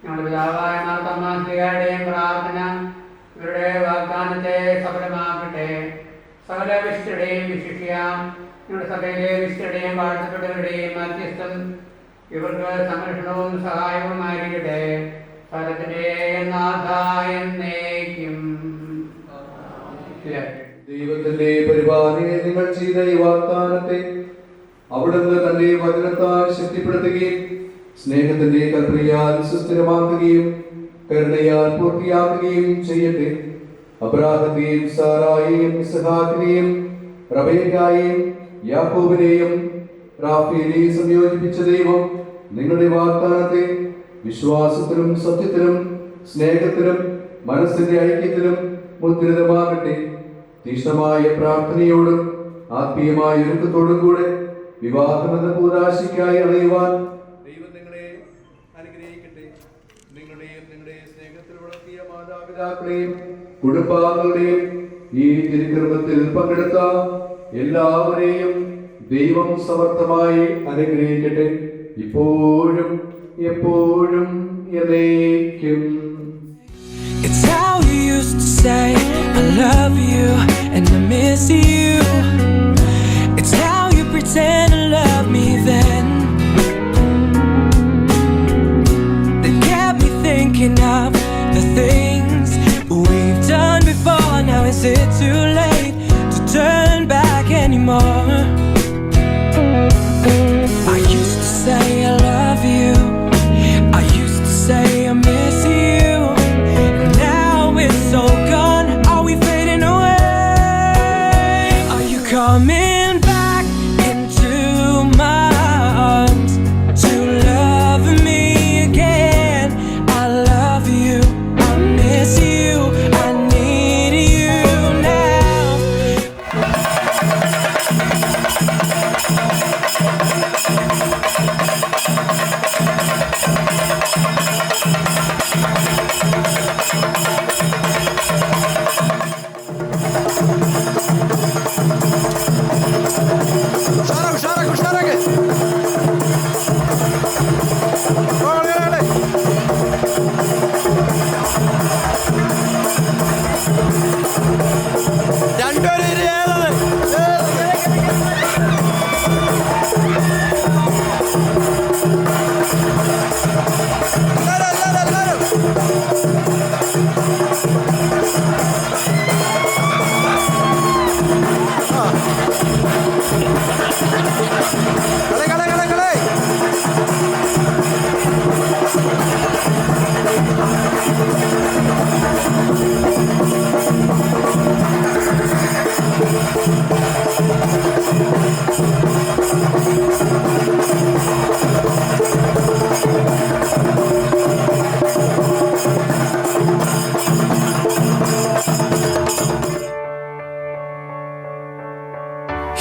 ഞങ്ങളുടെ പിതാവായ മാർത്തമ്മയുടെയും പ്രാർത്ഥന ഇവരുടെ വാഗ്ദാനത്തെ സഫലമാക്കട്ടെ. സകല വിശുദ്ധരുടെയും വിശിഷ്യാം ഞങ്ങളുടെ സഭയിലെ വിശുദ്ധരുടെയും വാഴ്ത്തപ്പെട്ടവരുടെയും മധ്യസ്ഥം ഇവർക്ക് സംരക്ഷണവും സഹായവുമായിരിക്കട്ടെ. സകലത്തിന്റെ നാഥായ എന്നേക്കും. ദൈവത്തിന്റെ പരിപാലനയെ നിങ്ങൾ ചെയ്ത ഈ വാഗ്ദാനത്തെ അവിടുന്ന് തന്റെ വചനത്താൽ ശക്തിപ്പെടുത്തുകയും സ്നേഹത്തിന്റെ കൽപ്പനയാൽ സുസ്ഥിരമാക്കുകയും കരുണയാൽ പൂർത്തിയാക്കുകയും ചെയ്യട്ടെ. അബ്രാഹത്തെയും സാറായെയും ഇസ്ഹാക്കിനെയും റബേക്കായെയും യാക്കോബിനെയും റാഫേലിനെയും സംയോജിപ്പിച്ച ദൈവം നിങ്ങളുടെ വാഗ്ദാനത്തെ വിശ്വാസത്തിലും സത്യത്തിലും സ്നേഹത്തിലും മനസ്സിന്റെ ഐക്യത്തിലും മുദ്രിതമാകട്ടെ. തീക്ഷ്ണമായ പ്രാർത്ഥനയോടും ആത്മീയമായ ഒരുക്കത്തോടും കൂടെ വിവാഹമെന്ന കൂദാശയ്ക്കായി അണയുവാൻ ദൈവം നിങ്ങളെ അനുഗ്രഹിക്കട്ടെ. നിങ്ങളുടെയും നിങ്ങളുടെ സ്നേഹത്തിൽ വളർത്തിയ മാതാപിതാക്കളെയും കുടുംബാംഗങ്ങളെയും ഈ തിരുക്കർമ്മത്തിൽ പങ്കെടുത്ത എല്ലാവരെയും ദൈവം സമർത്ഥമായി അനുഗ്രഹിക്കട്ടെ, ഇപ്പോഴും എപ്പോഴും എന്നേക്കും. It's how you used to say I love you and I miss you. It's how you pretend to love me then. That kept me thinking of the things we've done before. Now is it too late to turn back anymore? I used to say I love you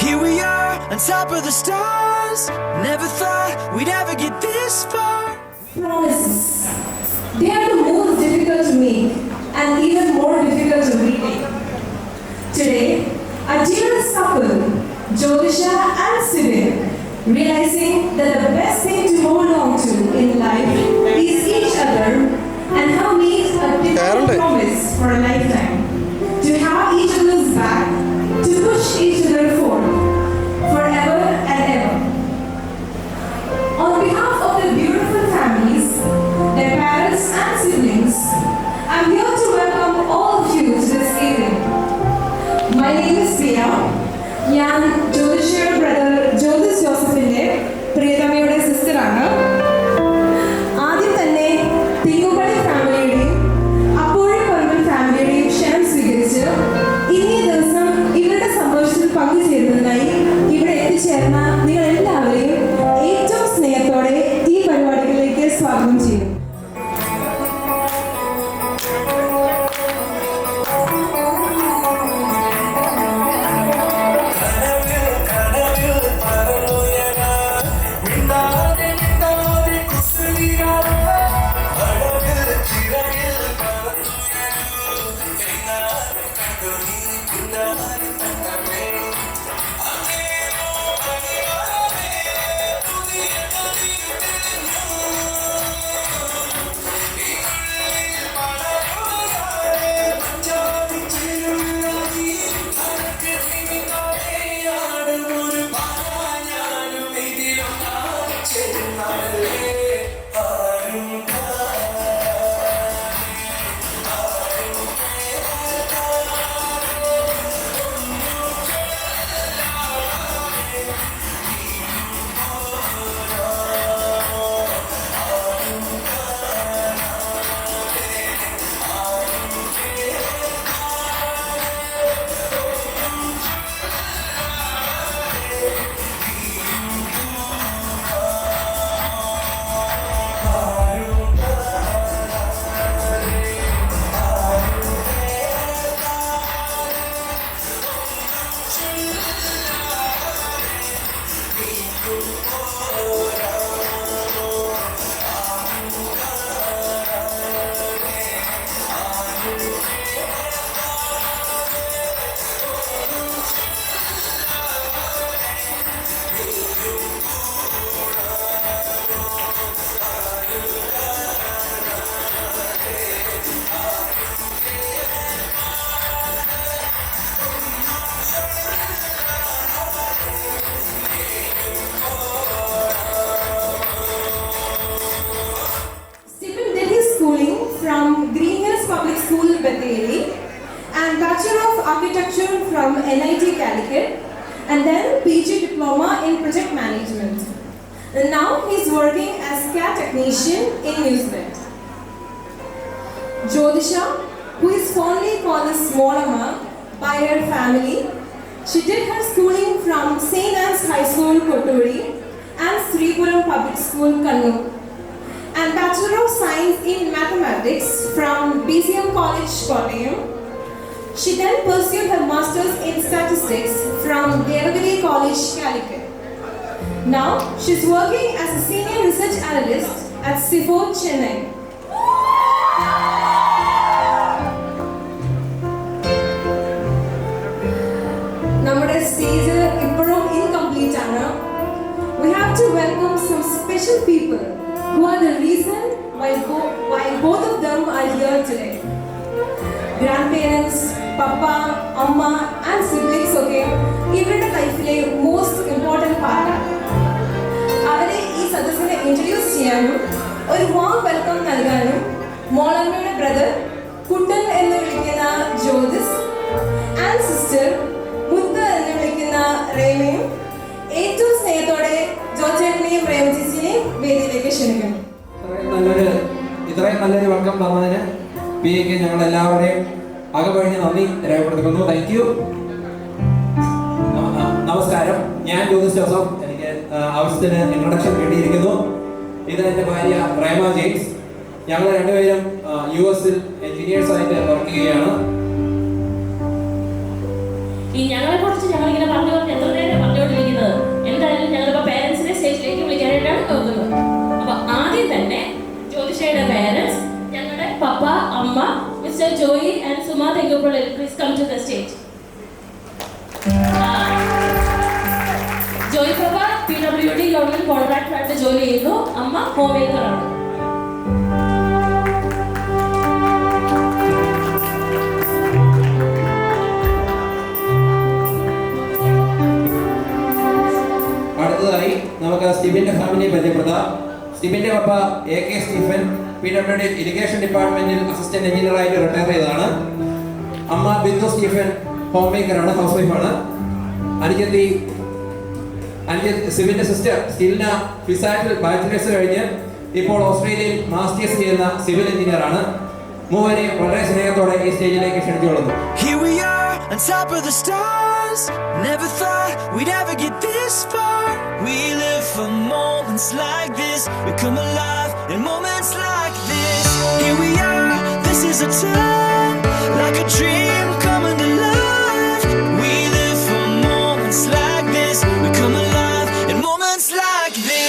Here we are on top of the stars. Never thought we'd ever get this far. Promises. They are the most difficult to make and even more difficult to repay. Today, a dearest couple, Jyotisha and Sivir, realizing that the best thing to hold on to in life is each other, and have made a difficult promise for a lifetime to have each other's back, to push each other forward forever and ever. On behalf of the beautiful families, their parents and siblings, I'm here to welcome all of you to this evening. My name is Priya. ഞാൻ ജ്യോതിഷയുടെ brother Jyothish ജോസഫിന്റെ പ്രിയതമയുടെ സിസ്റ്ററാണ്. ആദ്യം തന്നെ തിങ്ങുപള്ളി ഫാമിലിയുടെയും അപ്പോഴേ പറമ്പൻ ഫാമിലിയുടെയും ക്ഷണം സ്വീകരിച്ച് ഇന്നീ ദിവസം ഇവരുടെ സന്തോഷത്തിൽ പങ്കുചേരുന്നതിനായി ഇവിടെ എത്തിച്ചേർന്ന നിങ്ങൾ എല്ലാവരെയും ഏറ്റവും സ്നേഹത്തോടെ ഈ പരിപാടികളിലേക്ക് സ്വാഗതം ചെയ്യുന്നു. From Green Hills Public School, Bethany, and Bachelor of Architecture from NIT Calicut, and then PG Diploma in Project Management. And now he's working as CAD technician in Newsbed. Jyotisha, who is fondly called as Smallama by her family, she did her schooling from St. Anne's High School, Kotturi, and Sripuram Public School, Kannur. And Bachelor of Science in Mathematics from BCM College, Kottayam. She then pursued her Masters in Statistics from Devagiri College, Calicut. Now, she's working as a Senior Research Analyst at CIFO, Chennai. നമ്മുടെ stage ഇപ്പോഴും incomplete ആണ്. We have to welcome some special people who are the reason why both of them are here today. Grandparents, Papa, Amma and siblings, okay, ഇവരുടെ ലൈഫിലെ most important part ആണ്. അവരെ ഈ സദസ്സിനെ introduce ചെയ്യാനും ഒരു വാം വെൽക്കം നൽകാനും മോളമ്മയുടെ ബ്രദർ കുട്ടൻ എന്ന് വിളിക്കുന്ന ജ്യോതിസ് ആൻഡ് സിസ്റ്റർ മുത്ത് എന്ന് വിളിക്കുന്ന റേമയും ഏറ്റവും സ്നേഹത്തോടെ ജോചേട്ടനെയും പ്രേമചേച്ചിനെയും വേദിയിലേക്ക് ക്ഷണിക്കുന്നു. ഇത്രയും നല്ലൊരു വെൽക്കം തന്നതിന് പി എക്ക് ഞങ്ങൾ എല്ലാവരുടെയും അകമഴിഞ്ഞ് നന്ദി രേഖപ്പെടുത്തുന്നു. Thank you. നമസ്കാരം, ഞാൻ ജ്യോതിസ് ജോസഫ്. എനിക്ക് ആവശ്യത്തിന് ഇൻട്രൊഡക്ഷൻ വേണ്ടിയിരിക്കുന്നു. ഇത് എൻ്റെ ഭാര്യ പ്രേമ ജെയിംസ്. ഞങ്ങൾ രണ്ടുപേരും US-ൽ എഞ്ചിനീയേഴ്സായിട്ട് വർക്ക് ചെയ്യുകയാണ്. ഞങ്ങളെ കുറിച്ച് ഞങ്ങളിങ്ങനെ പറഞ്ഞു എത്ര നേരം പറഞ്ഞുകൊണ്ടിരിക്കുന്നത്. എന്തായാലും ഞങ്ങളിപ്പോൾ പേരൻസിനെ സ്റ്റേജിലേക്ക് വിളിക്കാനായിട്ടാണ് നോക്കുന്നത്. അപ്പൊ ആദ്യം തന്നെ ജ്യോതിഷയുടെ പേരൻസ്, ഞങ്ങളുടെ പപ്പ, അമ്മ, mister Joy and Suma Thengupally, please come to the stage. Joy പപ്പ PWD ഗവൺമെന്റ് കോൺട്രാക്ടറായിട്ട് ജോലി ചെയ്യുന്നു. അമ്മ ഹോം മേക്കറാണ്. അടുത്തതായി നമുക്ക് സ്റ്റീഫന്റെ ഫാമിലിയെ പരിചയപ്പെടുത്താം. സ്റ്റീഫന്റെ പപ്പ AK സ്റ്റീഫൻ PWD ഇറിഗേഷൻ ഡിപ്പാർട്ട്മെന്റിൽ അസിസ്റ്റന്റ് എഞ്ചിനീയറായിട്ട് റിട്ടയർ ചെയ്തതാണ്. അമ്മ ബിന്ദു സ്റ്റീഫൻ ഹോം മേക്കറാണ്, ഹൗസ് വൈഫാണ്. അനുജത്തി സിവിന്റെ സിസ്റ്റർ സ്റ്റീലിന ഫിസാറ്റിൽ ബാച്ചിലേഴ്സ് കഴിഞ്ഞ് ഇപ്പോൾ ഓസ്ട്രേലിയയിൽ മാസ്റ്റേഴ്സ് ചെയ്യുന്ന സിവിൽ എഞ്ചിനീയർ ആണ്. മൂവരെ വളരെ സ്നേഹത്തോടെ ഈ സ്റ്റേജിലേക്ക് ക്ഷണിച്ചുകൊള്ളുന്നു. Here we are on top of the stars. Never thought we'd ever get this far. We live for moments like this. We come alive in moments like this. Here we are, this is a time like a dream coming to life. We live for moments like this. We come alive in moments like this.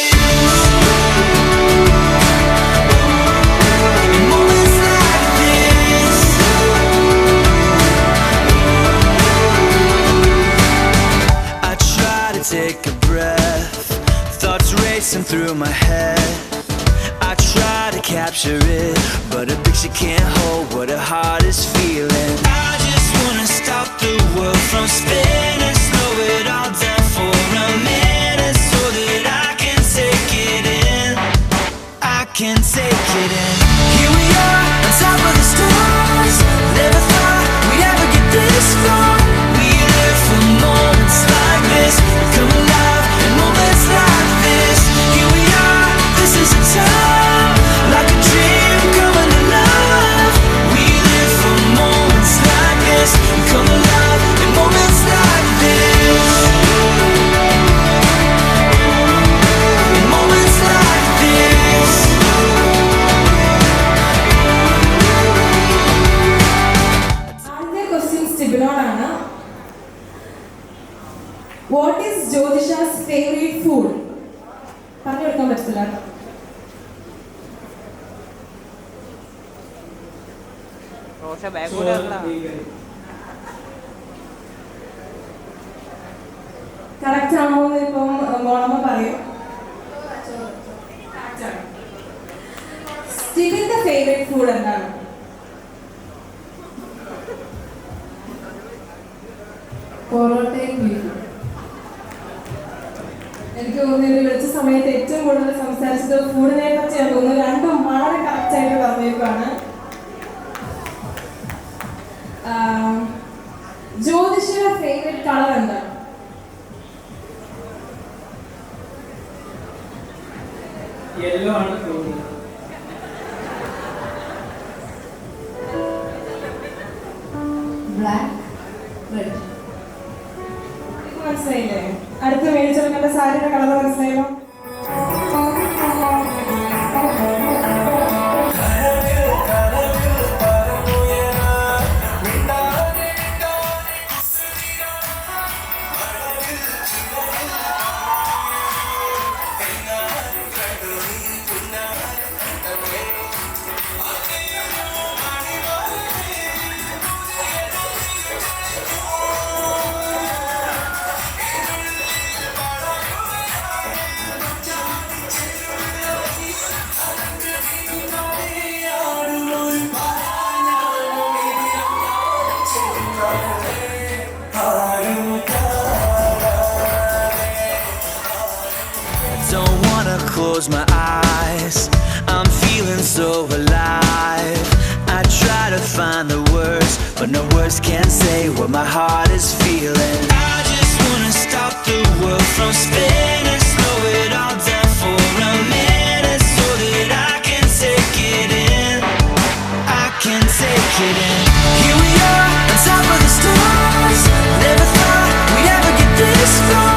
Take a breath, thoughts racing through my head. I try to capture it, but a picture can't hold what a heart is feeling. I just wanna stop the world from spinning, slow it all down for a minute, so that I can take it in. I can take it in. Here we are on top of the stars. Never thought we'd ever get this far. We live for moments like this. Come alive in moments like this. Here we are, this is a time like a dream coming to life. We live for moments like this. Come alive in moments like this. In moments like this. ആദ്യത്തെ question സ്റ്റിബിനോടാണ്. What is Jyothisha's favourite food? പറഞ്ഞു കൊടുക്കാൻ പറ്റില്ല. Correct ആണോ എന്ന് ഇപ്പം മോളമ്മ പറയും. സ്റ്റീവിന്റെ favourite food എന്താണ്? പൊറോട്ടയും ബീഫും. എനിക്ക് തോന്നുന്നു വിളിച്ച സമയത്ത് ഏറ്റവും കൂടുതൽ സംസാരിച്ചത് ഫുഡിനെ പറ്റിയാണ് തോന്നുന്നു. രണ്ടും വളരെ കറക്റ്റായിട്ട് പറഞ്ഞേക്കാണ്. ജ്യോതിഷയുടെ ഫേവറേറ്റ് കളർ എന്താണ്? യെല്ലോ ആണ് തോന്നുന്നത്. Black, red. മനസ്സിലായില്ലേ? അടുത്ത മേടിച്ചെടുക്കേണ്ട സാരിയുടെ കളർ മനസ്സിലായല്ലോ. feeling so alive. I try to find the words, but no words can say what my heart is feeling. I just wanna stop the world from spinning, slow it all down for a minute, so that I can take it in. I can take it in. Here we are, on top of the stars. Never thought we'd ever get this far.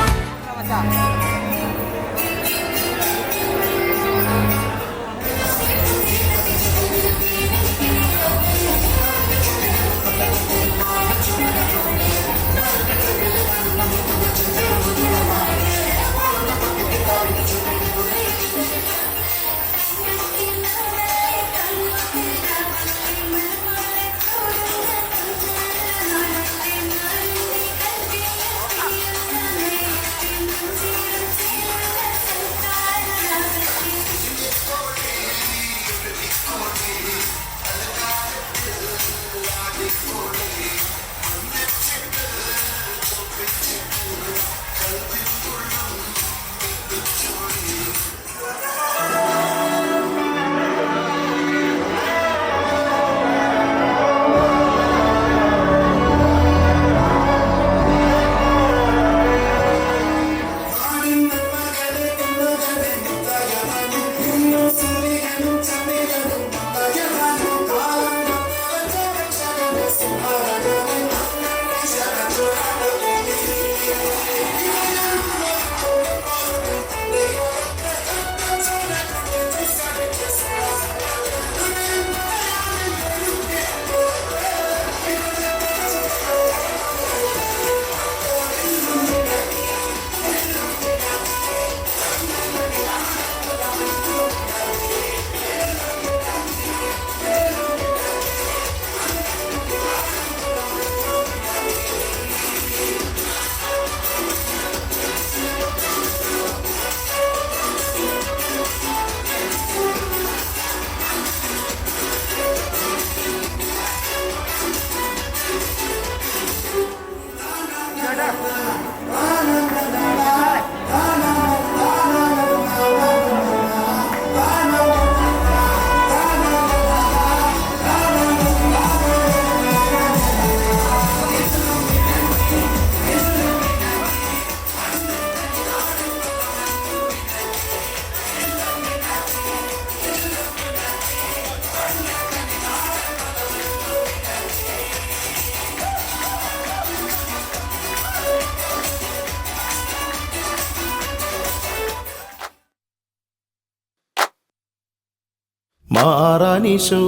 മാറാനിശോ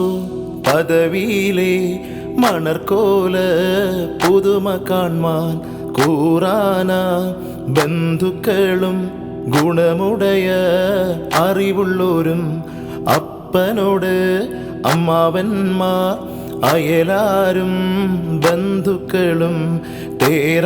പദവിയിലെ മണർക്കോല പുതുമ കാൺമാൻ കൂറാന ബന്ധുക്കളും ഗുണമുടയ അറിവുള്ളോരും അപ്പനോട് അമ്മാവന്മാർ അയലാരും ബന്ധുക്കളും തേരാനാധനത്തെയൊത്ത്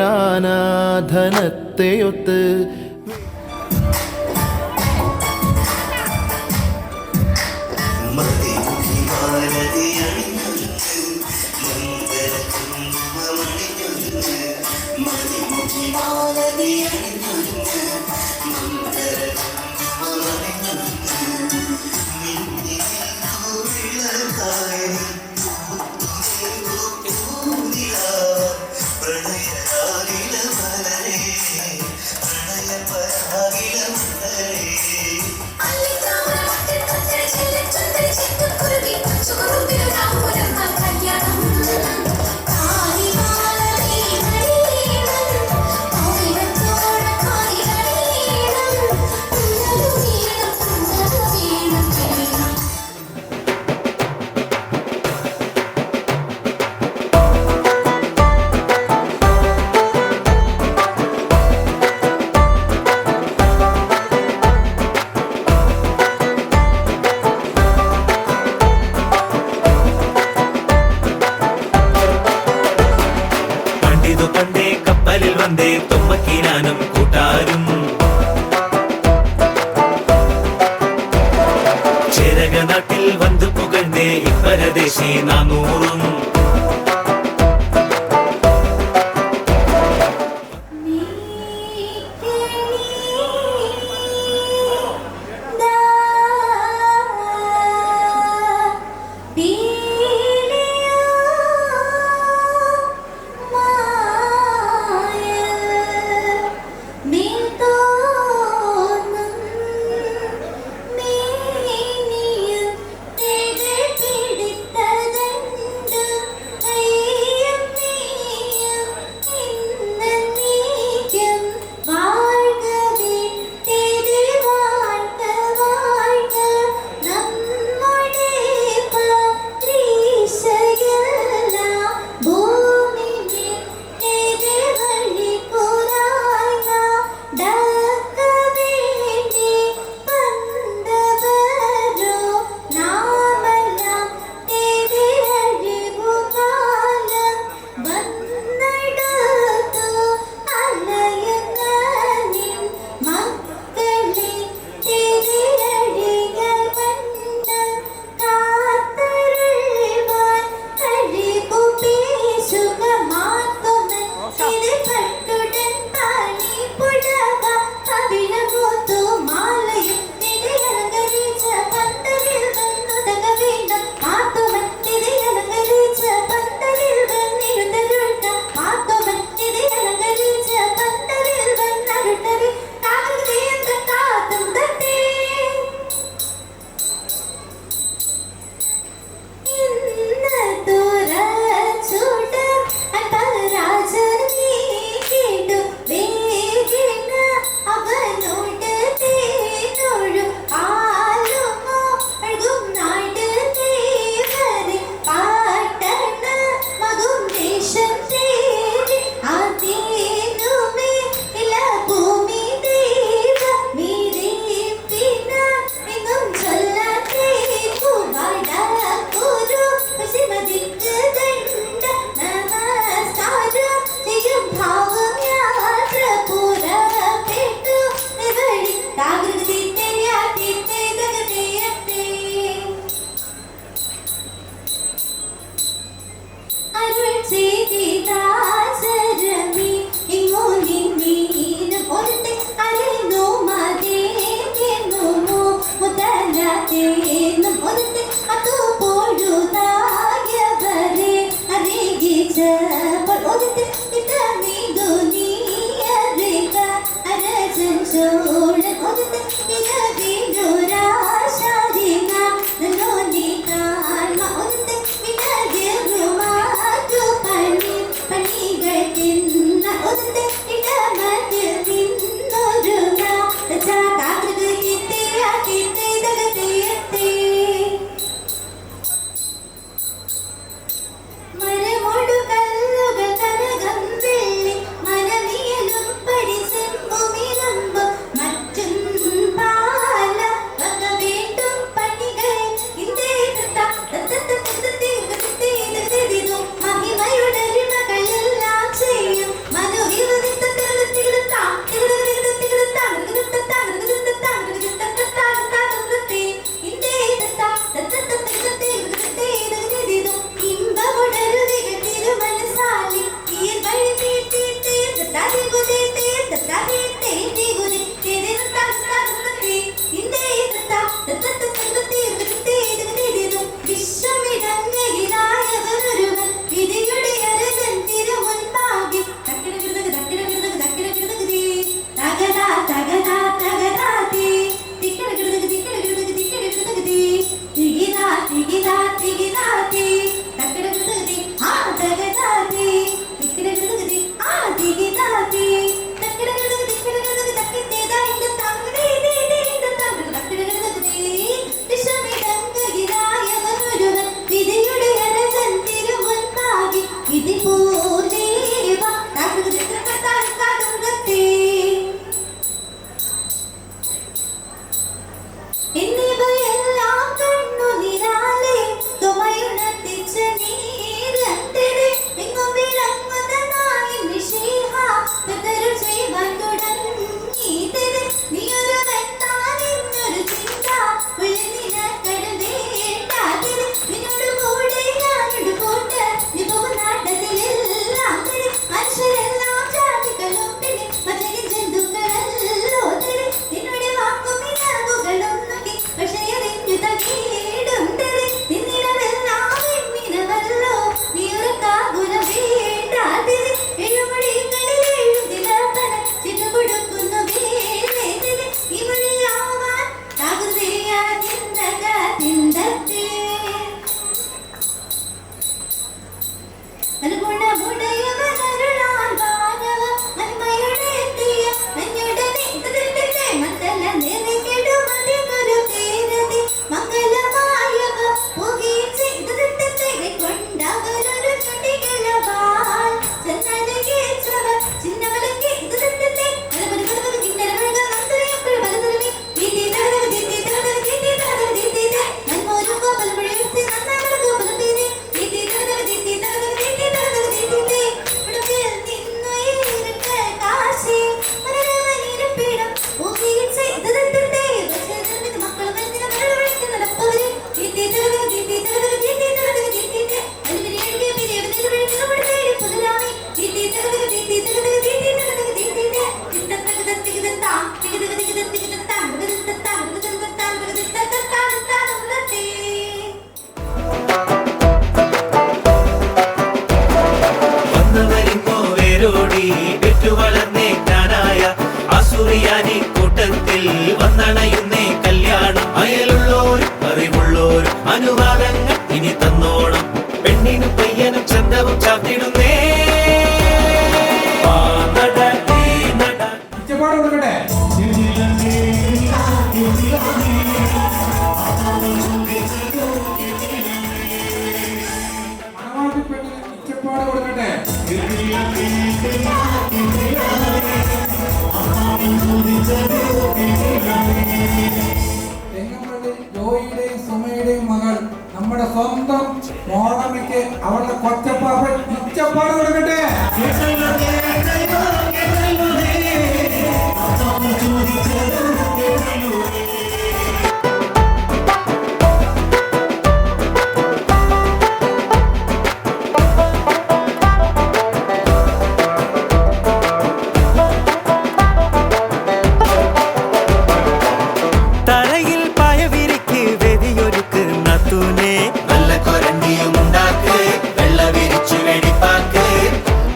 ജോയിയുടെയും സുമയുടെയും മകൾ നമ്മുടെ സ്വന്തം മോളമ്മയ്ക്ക് അവളുടെ കൊച്ചപ്പാപ്പൻ ഇച്ചപ്പാട് കൊടുക്കട്ടെ.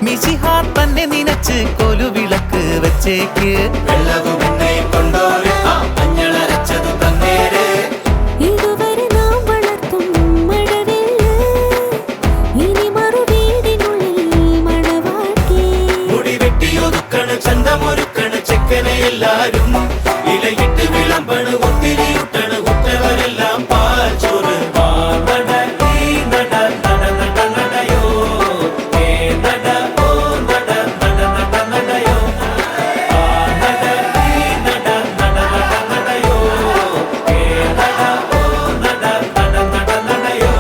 മിശിഹാ പണു ഒത്തിരി ഉട്ടണു കുറ്റവരെല്ലാം പാച്ചോറ് നട ഈ നട നട നട നടയോ ഏ നട ഓ നട നട നട നടയോ ആ നട ഈ നട നട നട നടയോ ഏ നട ഓ നട നട നട നടയോ.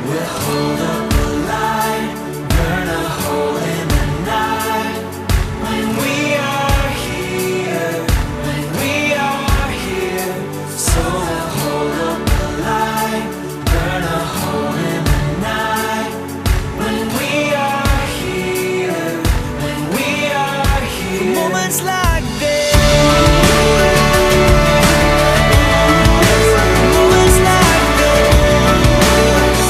We'll hold up the light, burn a hole in the night. When we are here, when we are here. So we'll hold up the light, burn a hole in the night. When we are here, when we are here. Moments like this. Moments like this.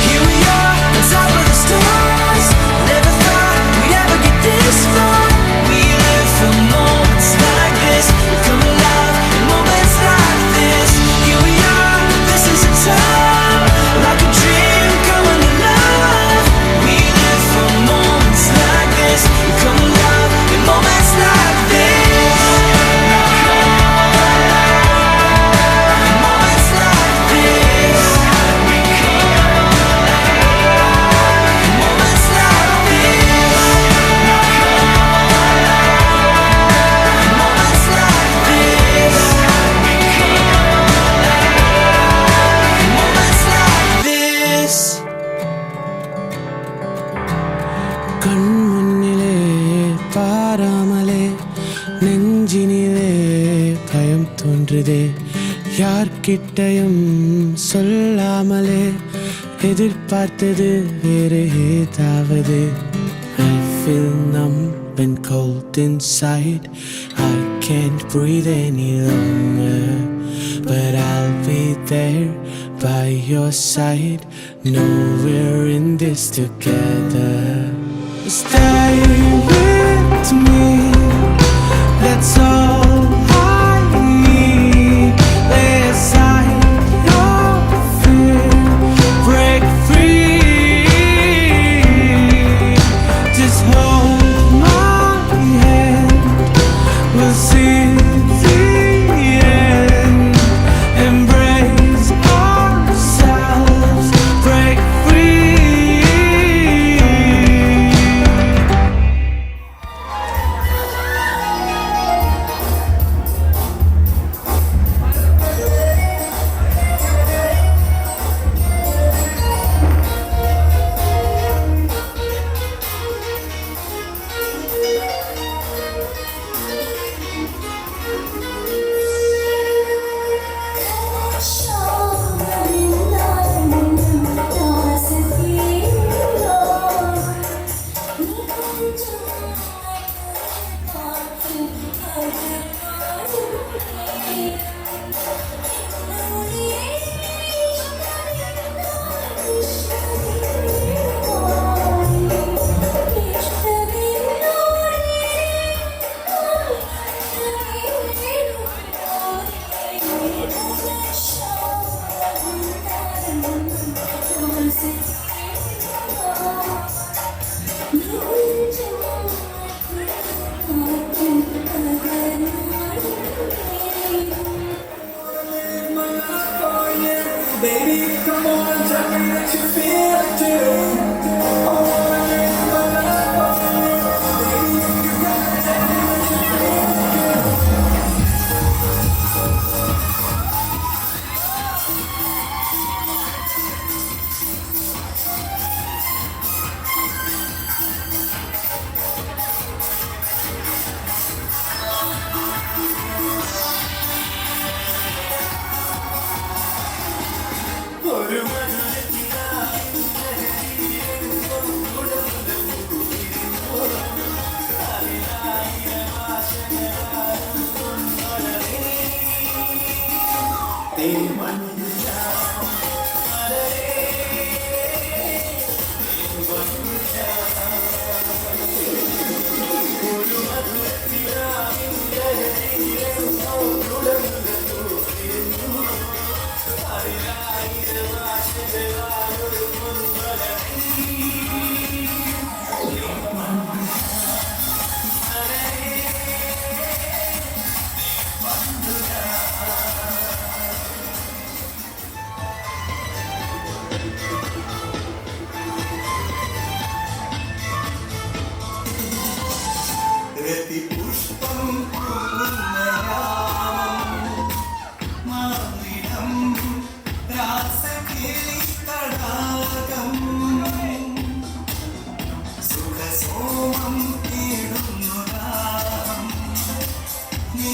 Here we are, on top of the stars. Never thought we'd ever get this far. We live for moments like this. We come alive in moments like this. Here we are, this is a time, like a dream coming alive. We live for moments like this. We come alive in moments like this. Moments like this. Moments like this. Moments like this. Moments like this. കൺമുന്നിലെ പാരാമലെ നെഞ്ചിനിലെ ഭയം തോன்றுதே யார்கிட்டயும் சொல்லாமலே எதிர்பார்த்தது வேறு ஏதாவது. I feel numb and cold inside. I can't breathe any longer, but I'll be there by your side. No, we're in this together. Stay with me, that's all I need. Lay aside your fear, break free. Just hold my hand, we'll see the end. Embrace ourselves, break free. Baby, come on, tell me that you feel it too. I wanna live my life for you. Baby, you gotta tell me that you feel it too. Rathipushpam മാറിടം രാസകിളിത്തടാകം സുഖസോമം തേടുന്നു ദാഹം നീ